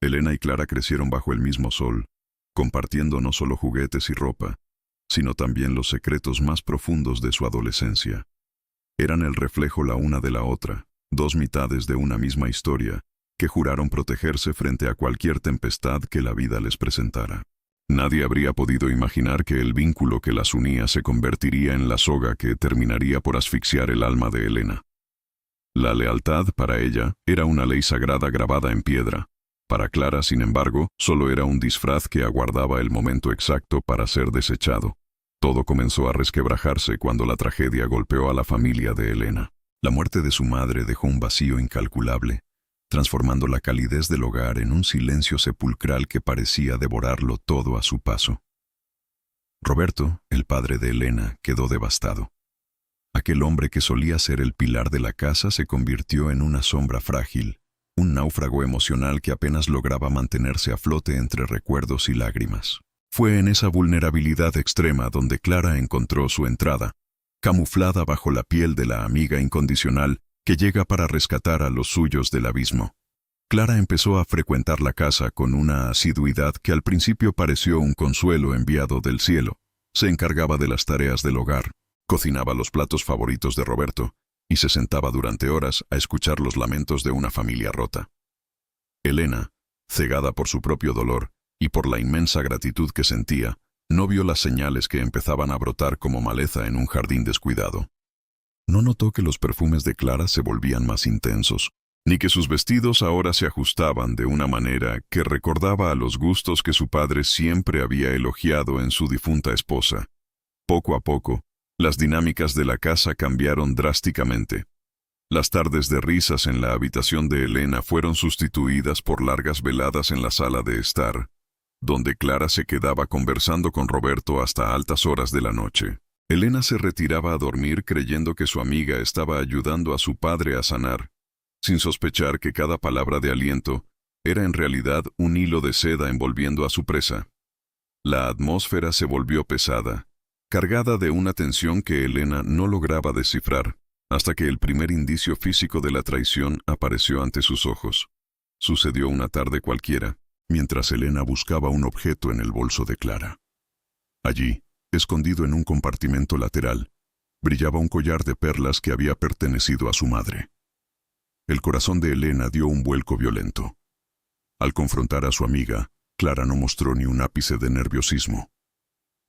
Elena y Clara crecieron bajo el mismo sol, compartiendo no solo juguetes y ropa, sino también los secretos más profundos de su adolescencia. Eran el reflejo la una de la otra, dos mitades de una misma historia, que juraron protegerse frente a cualquier tempestad que la vida les presentara. Nadie habría podido imaginar que el vínculo que las unía se convertiría en la soga que terminaría por asfixiar el alma de Elena. La lealtad, para ella, era una ley sagrada grabada en piedra. Para Clara, sin embargo, solo era un disfraz que aguardaba el momento exacto para ser desechado. Todo comenzó a resquebrajarse cuando la tragedia golpeó a la familia de Elena. La muerte de su madre dejó un vacío incalculable, transformando la calidez del hogar en un silencio sepulcral que parecía devorarlo todo a su paso. Roberto, el padre de Elena, quedó devastado. Aquel hombre que solía ser el pilar de la casa se convirtió en una sombra frágil, un náufrago emocional que apenas lograba mantenerse a flote entre recuerdos y lágrimas. Fue en esa vulnerabilidad extrema donde Clara encontró su entrada, camuflada bajo la piel de la amiga incondicional que llega para rescatar a los suyos del abismo. Clara empezó a frecuentar la casa con una asiduidad que al principio pareció un consuelo enviado del cielo. Se encargaba de las tareas del hogar, cocinaba los platos favoritos de Roberto y se sentaba durante horas a escuchar los lamentos de una familia rota. Elena, cegada por su propio dolor y por la inmensa gratitud que sentía, no vio las señales que empezaban a brotar como maleza en un jardín descuidado. No notó que los perfumes de Clara se volvían más intensos, ni que sus vestidos ahora se ajustaban de una manera que recordaba a los gustos que su padre siempre había elogiado en su difunta esposa. Poco a poco, las dinámicas de la casa cambiaron drásticamente. Las tardes de risas en la habitación de Elena fueron sustituidas por largas veladas en la sala de estar, donde Clara se quedaba conversando con Roberto hasta altas horas de la noche. Elena se retiraba a dormir creyendo que su amiga estaba ayudando a su padre a sanar, sin sospechar que cada palabra de aliento era en realidad un hilo de seda envolviendo a su presa. La atmósfera se volvió pesada, cargada de una tensión que Elena no lograba descifrar, hasta que el primer indicio físico de la traición apareció ante sus ojos. Sucedió una tarde cualquiera, mientras Elena buscaba un objeto en el bolso de Clara. Allí, escondido en un compartimento lateral, brillaba un collar de perlas que había pertenecido a su madre. El corazón de Elena dio un vuelco violento. Al confrontar a su amiga, Clara no mostró ni un ápice de nerviosismo.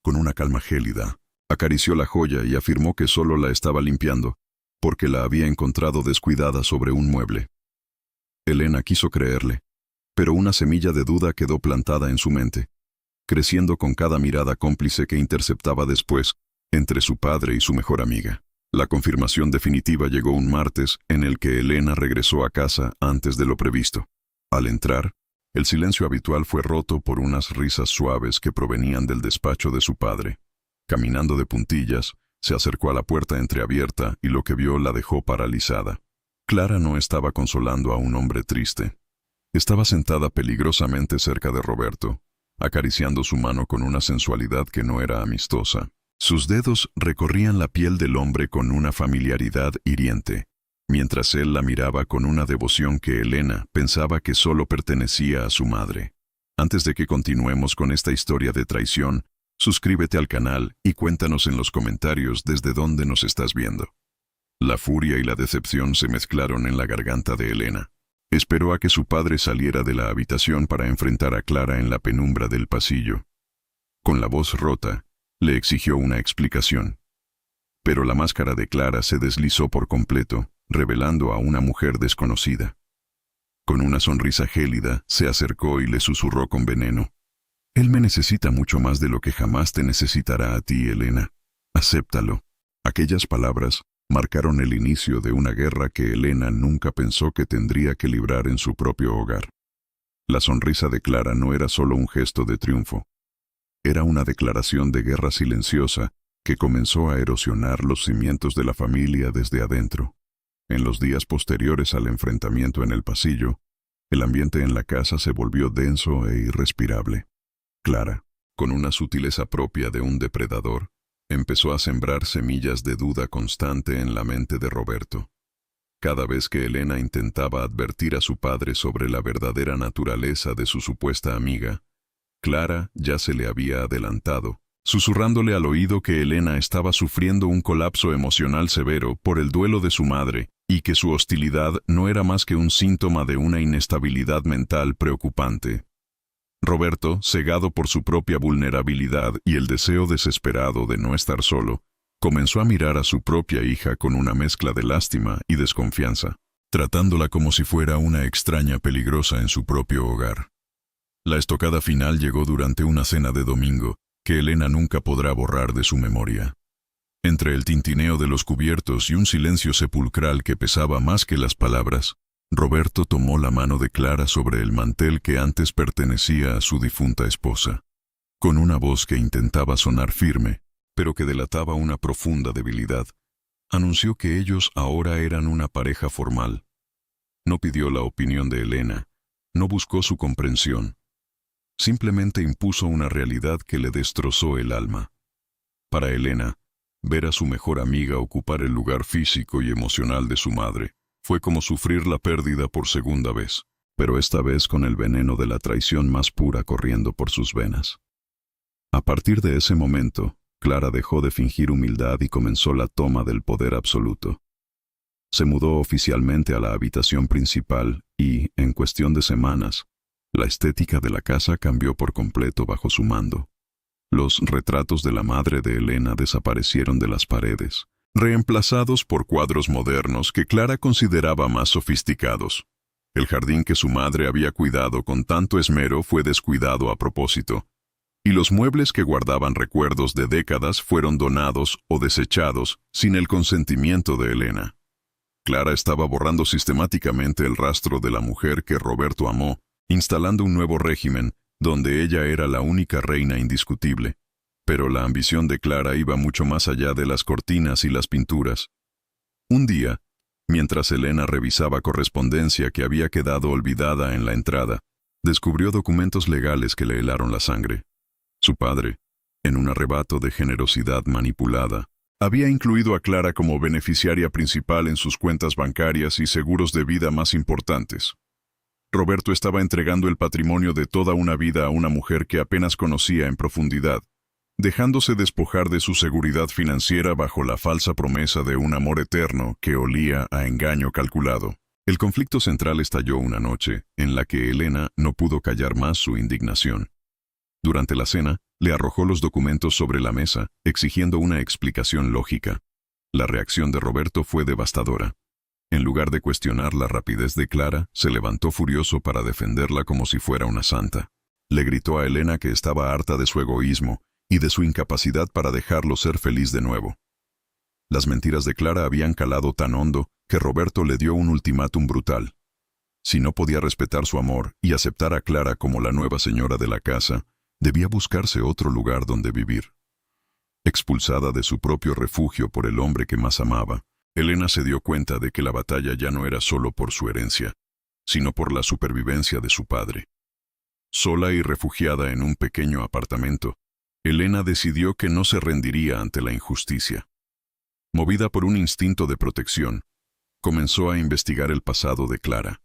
Con una calma gélida, acarició la joya y afirmó que solo la estaba limpiando, porque la había encontrado descuidada sobre un mueble. Elena quiso creerle, pero una semilla de duda quedó plantada en su mente, creciendo con cada mirada cómplice que interceptaba después entre su padre y su mejor amiga. La confirmación definitiva llegó un martes en el que Elena regresó a casa antes de lo previsto. Al entrar, el silencio habitual fue roto por unas risas suaves que provenían del despacho de su padre. Caminando de puntillas, se acercó a la puerta entreabierta y lo que vio la dejó paralizada. Clara no estaba consolando a un hombre triste. Estaba sentada peligrosamente cerca de Roberto, acariciando su mano con una sensualidad que no era amistosa. Sus dedos recorrían la piel del hombre con una familiaridad hiriente, mientras él la miraba con una devoción que Elena pensaba que solo pertenecía a su madre. Antes de que continuemos con esta historia de traición, suscríbete al canal y cuéntanos en los comentarios desde dónde nos estás viendo. La furia y la decepción se mezclaron en la garganta de Elena. Esperó a que su padre saliera de la habitación para enfrentar a Clara en la penumbra del pasillo. Con la voz rota, le exigió una explicación. Pero la máscara de Clara se deslizó por completo, revelando a una mujer desconocida. Con una sonrisa gélida, se acercó y le susurró con veneno: «Él me necesita mucho más de lo que jamás te necesitará a ti, Elena. Acéptalo». Aquellas palabras marcaron el inicio de una guerra que Elena nunca pensó que tendría que librar en su propio hogar. La sonrisa de Clara no era solo un gesto de triunfo. Era una declaración de guerra silenciosa que comenzó a erosionar los cimientos de la familia desde adentro. En los días posteriores al enfrentamiento en el pasillo, el ambiente en la casa se volvió denso e irrespirable. Clara, con una sutileza propia de un depredador, empezó a sembrar semillas de duda constante en la mente de Roberto. Cada vez que Elena intentaba advertir a su padre sobre la verdadera naturaleza de su supuesta amiga, Clara ya se le había adelantado, susurrándole al oído que Elena estaba sufriendo un colapso emocional severo por el duelo de su madre y que su hostilidad no era más que un síntoma de una inestabilidad mental preocupante. Roberto, cegado por su propia vulnerabilidad y el deseo desesperado de no estar solo, comenzó a mirar a su propia hija con una mezcla de lástima y desconfianza, tratándola como si fuera una extraña peligrosa en su propio hogar. La estocada final llegó durante una cena de domingo, que Elena nunca podrá borrar de su memoria. Entre el tintineo de los cubiertos y un silencio sepulcral que pesaba más que las palabras, Roberto tomó la mano de Clara sobre el mantel que antes pertenecía a su difunta esposa. Con una voz que intentaba sonar firme, pero que delataba una profunda debilidad, anunció que ellos ahora eran una pareja formal. No pidió la opinión de Elena, no buscó su comprensión. Simplemente impuso una realidad que le destrozó el alma. Para Elena, ver a su mejor amiga ocupar el lugar físico y emocional de su madre fue como sufrir la pérdida por segunda vez, pero esta vez con el veneno de la traición más pura corriendo por sus venas. A partir de ese momento, Clara dejó de fingir humildad y comenzó la toma del poder absoluto. Se mudó oficialmente a la habitación principal y, en cuestión de semanas, la estética de la casa cambió por completo bajo su mando. Los retratos de la madre de Elena desaparecieron de las paredes, reemplazados por cuadros modernos que Clara consideraba más sofisticados. El jardín que su madre había cuidado con tanto esmero fue descuidado a propósito, y los muebles que guardaban recuerdos de décadas fueron donados o desechados sin el consentimiento de Elena. Clara estaba borrando sistemáticamente el rastro de la mujer que Roberto amó, instalando un nuevo régimen, donde ella era la única reina indiscutible. Pero la ambición de Clara iba mucho más allá de las cortinas y las pinturas. Un día, mientras Elena revisaba correspondencia que había quedado olvidada en la entrada, descubrió documentos legales que le helaron la sangre. Su padre, en un arrebato de generosidad manipulada, había incluido a Clara como beneficiaria principal en sus cuentas bancarias y seguros de vida más importantes. Roberto estaba entregando el patrimonio de toda una vida a una mujer que apenas conocía en profundidad, dejándose despojar de su seguridad financiera bajo la falsa promesa de un amor eterno que olía a engaño calculado. El conflicto central estalló una noche, en la que Elena no pudo callar más su indignación. Durante la cena, le arrojó los documentos sobre la mesa, exigiendo una explicación lógica. La reacción de Roberto fue devastadora. En lugar de cuestionar la rapidez de Clara, se levantó furioso para defenderla como si fuera una santa. Le gritó a Elena que estaba harta de su egoísmo y de su incapacidad para dejarlo ser feliz de nuevo. Las mentiras de Clara habían calado tan hondo que Roberto le dio un ultimátum brutal. Si no podía respetar su amor y aceptar a Clara como la nueva señora de la casa, debía buscarse otro lugar donde vivir. Expulsada de su propio refugio por el hombre que más amaba, Elena se dio cuenta de que la batalla ya no era solo por su herencia, sino por la supervivencia de su padre. Sola y refugiada en un pequeño apartamento, Elena decidió que no se rendiría ante la injusticia. Movida por un instinto de protección, comenzó a investigar el pasado de Clara,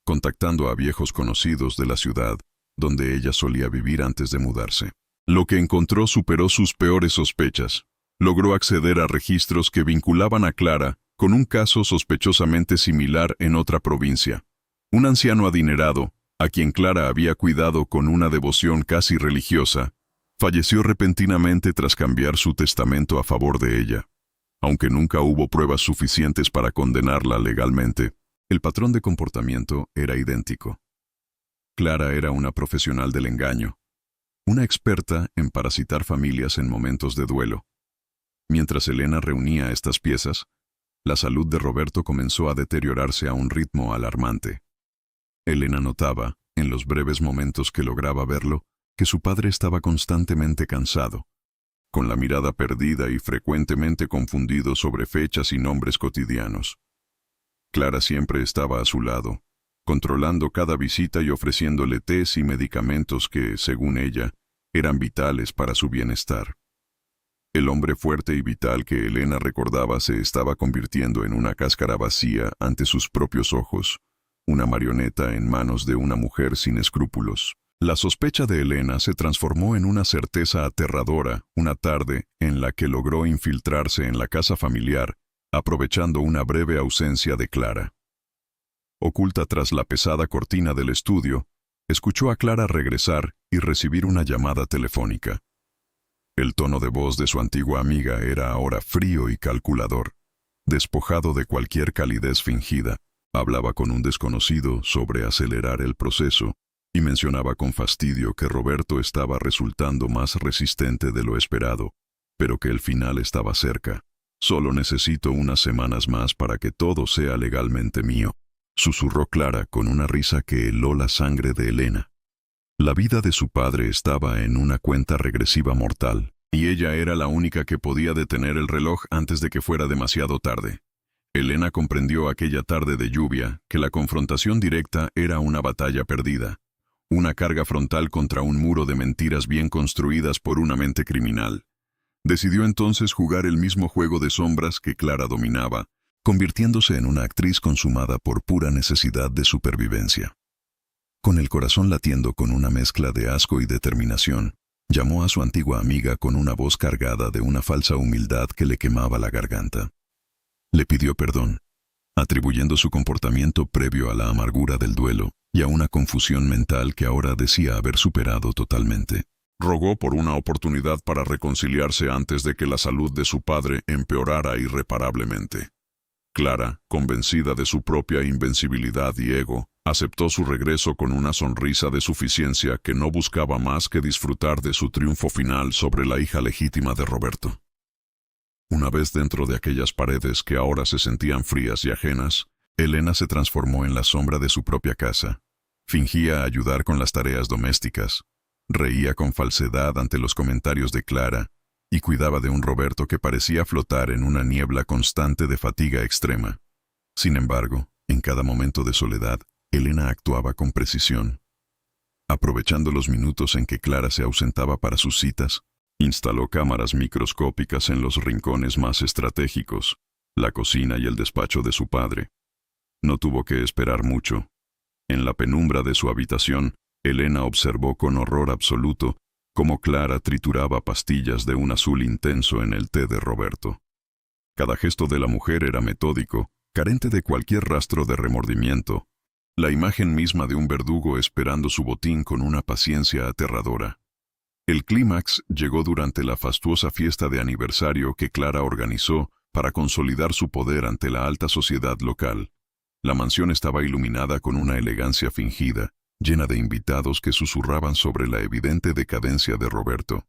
contactando a viejos conocidos de la ciudad donde ella solía vivir antes de mudarse. Lo que encontró superó sus peores sospechas. Logró acceder a registros que vinculaban a Clara con un caso sospechosamente similar en otra provincia. Un anciano adinerado, a quien Clara había cuidado con una devoción casi religiosa, falleció repentinamente tras cambiar su testamento a favor de ella. Aunque nunca hubo pruebas suficientes para condenarla legalmente, el patrón de comportamiento era idéntico. Clara era una profesional del engaño, una experta en parasitar familias en momentos de duelo. Mientras Elena reunía estas piezas, la salud de Roberto comenzó a deteriorarse a un ritmo alarmante. Elena notaba, en los breves momentos que lograba verlo, que su padre estaba constantemente cansado, con la mirada perdida y frecuentemente confundido sobre fechas y nombres cotidianos. Clara siempre estaba a su lado, controlando cada visita y ofreciéndole tés y medicamentos que, según ella, eran vitales para su bienestar. El hombre fuerte y vital que Elena recordaba se estaba convirtiendo en una cáscara vacía ante sus propios ojos, una marioneta en manos de una mujer sin escrúpulos. La sospecha de Elena se transformó en una certeza aterradora una tarde en la que logró infiltrarse en la casa familiar, aprovechando una breve ausencia de Clara. Oculta tras la pesada cortina del estudio, escuchó a Clara regresar y recibir una llamada telefónica. El tono de voz de su antigua amiga era ahora frío y calculador, despojado de cualquier calidez fingida. Hablaba con un desconocido sobre acelerar el proceso y mencionaba con fastidio que Roberto estaba resultando más resistente de lo esperado, pero que el final estaba cerca. «Solo necesito unas semanas más para que todo sea legalmente mío», susurró Clara con una risa que heló la sangre de Elena. La vida de su padre estaba en una cuenta regresiva mortal, y ella era la única que podía detener el reloj antes de que fuera demasiado tarde. Elena comprendió aquella tarde de lluvia que la confrontación directa era una batalla perdida, una carga frontal contra un muro de mentiras bien construidas por una mente criminal. Decidió entonces jugar el mismo juego de sombras que Clara dominaba, convirtiéndose en una actriz consumada por pura necesidad de supervivencia. Con el corazón latiendo con una mezcla de asco y determinación, llamó a su antigua amiga con una voz cargada de una falsa humildad que le quemaba la garganta. Le pidió perdón, atribuyendo su comportamiento previo a la amargura del duelo y a una confusión mental que ahora decía haber superado totalmente. Rogó por una oportunidad para reconciliarse antes de que la salud de su padre empeorara irreparablemente. Clara, convencida de su propia invencibilidad y ego, aceptó su regreso con una sonrisa de suficiencia que no buscaba más que disfrutar de su triunfo final sobre la hija legítima de Roberto. Una vez dentro de aquellas paredes que ahora se sentían frías y ajenas, Elena se transformó en la sombra de su propia casa. Fingía ayudar con las tareas domésticas, reía con falsedad ante los comentarios de Clara y cuidaba de un Roberto que parecía flotar en una niebla constante de fatiga extrema. Sin embargo, en cada momento de soledad, Elena actuaba con precisión. Aprovechando los minutos en que Clara se ausentaba para sus citas, instaló cámaras microscópicas en los rincones más estratégicos, la cocina y el despacho de su padre. No tuvo que esperar mucho. En la penumbra de su habitación, Elena observó con horror absoluto cómo Clara trituraba pastillas de un azul intenso en el té de Roberto. Cada gesto de la mujer era metódico, carente de cualquier rastro de remordimiento, la imagen misma de un verdugo esperando su botín con una paciencia aterradora. El clímax llegó durante la fastuosa fiesta de aniversario que Clara organizó para consolidar su poder ante la alta sociedad local. La mansión estaba iluminada con una elegancia fingida, llena de invitados que susurraban sobre la evidente decadencia de Roberto.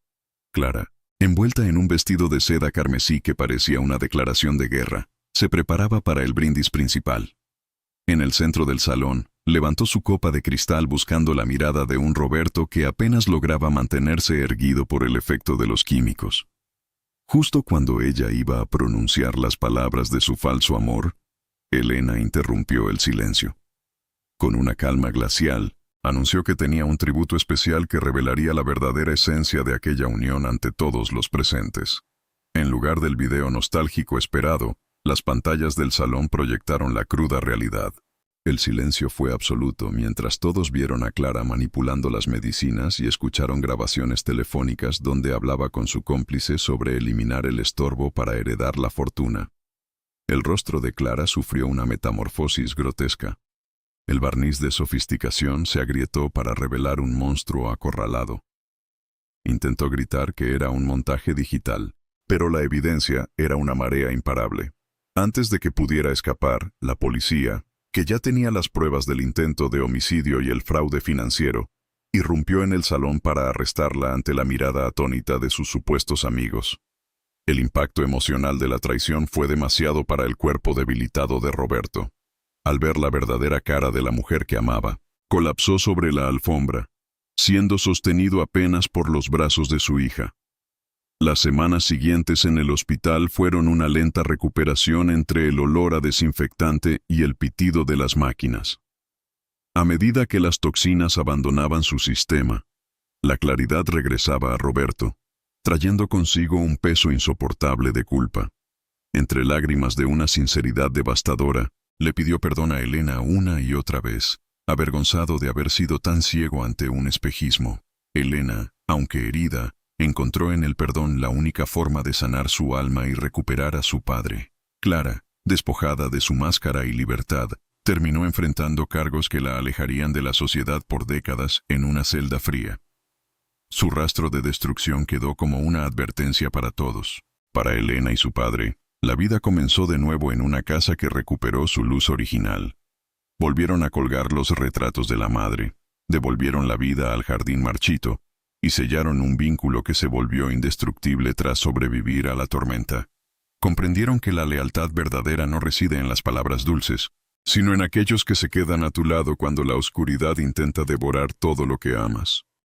Clara, envuelta en un vestido de seda carmesí que parecía una declaración de guerra, se preparaba para el brindis principal. En el centro del salón, levantó su copa de cristal buscando la mirada de un Roberto que apenas lograba mantenerse erguido por el efecto de los químicos. Justo cuando ella iba a pronunciar las palabras de su falso amor, Elena interrumpió el silencio. Con una calma glacial, anunció que tenía un tributo especial que revelaría la verdadera esencia de aquella unión ante todos los presentes. En lugar del video nostálgico esperado, las pantallas del salón proyectaron la cruda realidad. El silencio fue absoluto mientras todos vieron a Clara manipulando las medicinas y escucharon grabaciones telefónicas donde hablaba con su cómplice sobre eliminar el estorbo para heredar la fortuna. El rostro de Clara sufrió una metamorfosis grotesca. El barniz de sofisticación se agrietó para revelar un monstruo acorralado. Intentó gritar que era un montaje digital, pero la evidencia era una marea imparable. Antes de que pudiera escapar, la policía, que ya tenía las pruebas del intento de homicidio y el fraude financiero, irrumpió en el salón para arrestarla ante la mirada atónita de sus supuestos amigos. El impacto emocional de la traición fue demasiado para el cuerpo debilitado de Roberto. Al ver la verdadera cara de la mujer que amaba, colapsó sobre la alfombra, siendo sostenido apenas por los brazos de su hija. Las semanas siguientes en el hospital fueron una lenta recuperación entre el olor a desinfectante y el pitido de las máquinas. A medida que las toxinas abandonaban su sistema, la claridad regresaba a Roberto, trayendo consigo un peso insoportable de culpa. Entre lágrimas de una sinceridad devastadora, le pidió perdón a Elena una y otra vez, avergonzado de haber sido tan ciego ante un espejismo. Elena, aunque herida, encontró en el perdón la única forma de sanar su alma y recuperar a su padre. Clara, despojada de su máscara y libertad, terminó enfrentando cargos que la alejarían de la sociedad por décadas en una celda fría. Su rastro de destrucción quedó como una advertencia para todos. Para Elena y su padre, la vida comenzó de nuevo en una casa que recuperó su luz original. Volvieron a colgar los retratos de la madre, devolvieron la vida al jardín marchito y sellaron un vínculo que se volvió indestructible tras sobrevivir a la tormenta. Comprendieron que la lealtad verdadera no reside en las palabras dulces, sino en aquellos que se quedan a tu lado cuando la oscuridad intenta devorar todo lo que amas.